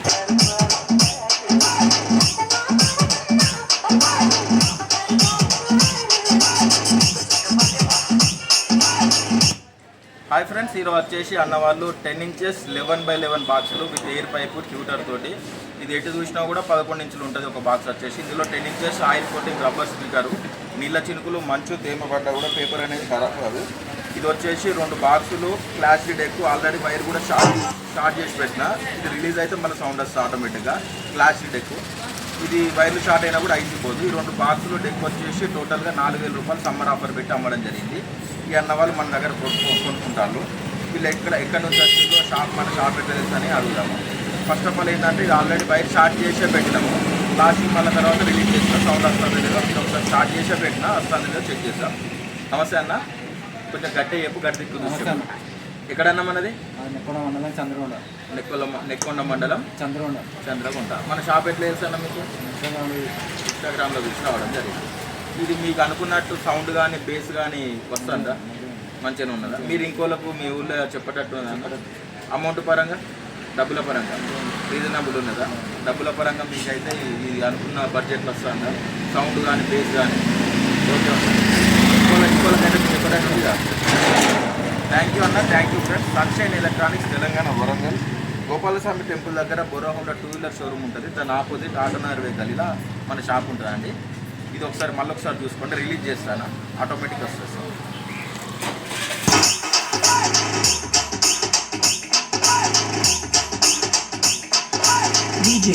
Hi friends, ఈరోజు వచ్చేసి అన్నవాళ్ళు 10 ఇంచెస్ 11x11 బాక్సులు విత్ ఎయిర్ పైపు ట్యూటర్ తోటి. ఇది ఎటు చూసినా కూడా 11 ఇంచులు ఉంటుంది ఒక బాక్స్ వచ్చేసి. ఇందులో 10 inches oil coating rubber speaker, నీళ్ళ చినుకులు, మంచు, తేమ పడ్డ కూడా పేపర్ అనేది ఖరాబ్ కాదు. ఇది వచ్చేసి 2 బాక్సులు, క్లాస్ డెక్. ఆల్రెడీ వైర్ కూడా షార్ట్ చేసి పెట్టిన. ఇది రిలీజ్ అయితే మన సౌండ్ వస్తుంది ఆటోమేటిక్గా. క్లాస్ డెక్ ఇది వైర్లు షార్ట్ అయినా కూడా అయిపోదు. ఈ 2 బాక్సులు డెక్ వచ్చేసి టోటల్గా 4000 రూపాయలు సమ్మర్ ఆఫర్ పెట్టి అమ్మడం జరిగింది. ఈ అన్న వాళ్ళు మన దగ్గర కొనుక్కుంటారు. వీళ్ళు ఎక్కడ నుంచి వచ్చిందో మన షాప్ ఎట్లా అని అడుగుదాము. ఫస్ట్ ఆఫ్ ఆల్ ఏంటంటే ఇది ఆల్రెడీ వైర్ షార్ట్ చేసే పెట్టినాము. లాస్ట్కి మళ్ళీ తర్వాత రిలీజ్ చేస్తాం. సౌండ్ వస్తుంది లేదో మీరు ఒకసారి స్టార్ట్ చేసే పెట్టినా వస్తుంది లేదో చెక్ చేస్తాం. నమస్తే అన్న, కొంచెం గట్టి చెప్పు, గట్టి దిక్కు చూస్తాం. ఎక్కడన్నా మనది నెక్కొండ మండలం చంద్రగొండ. నెక్కొండ మండలం చంద్రగొండ. మన షాప్ ఎట్లా తెలుసన్నా మీకు? ఇన్స్టాగ్రామ్లో చూసి రావడం జరిగింది. ఇది మీకు అనుకున్నట్టు సౌండ్ కానీ బేస్ కానీ వస్తుందా? మంచిగా ఉన్నదా? మీరు ఇంకోలకు మీ ఊళ్ళో చెప్పేటట్టు ఉన్నదా? అమౌంట్ పరంగా, డబ్బుల పరంగా రీజనబుల్ ఉన్నదా? డబ్బుల పరంగా మీకైతే ఇది అనుకున్న బడ్జెట్లో వస్తుందా? సౌండ్ కానీ బేస్ కానీ ఓకే ఇంకోలకైతే మీరు చెప్పేటట్టు ఉందా? థ్యాంక్ యూ అన్న, thank you friends. Sunshine electronics, Telangana, Warangal, Gopalaswamy temple దగ్గర బొర్రహొండ 2 వీలర్ షోరూమ్ ఉంటుంది. దాని ఆపోజిట్ ఆటోనగర్ వెహికల్లా మన షాప్ ఉంటుందండి. ఇది ఒకసారి మళ్ళీ ఒకసారి చూసుకోండి, రిలీజ్ చేస్తాను, ఆటోమేటిక్ వస్తుంది. DJ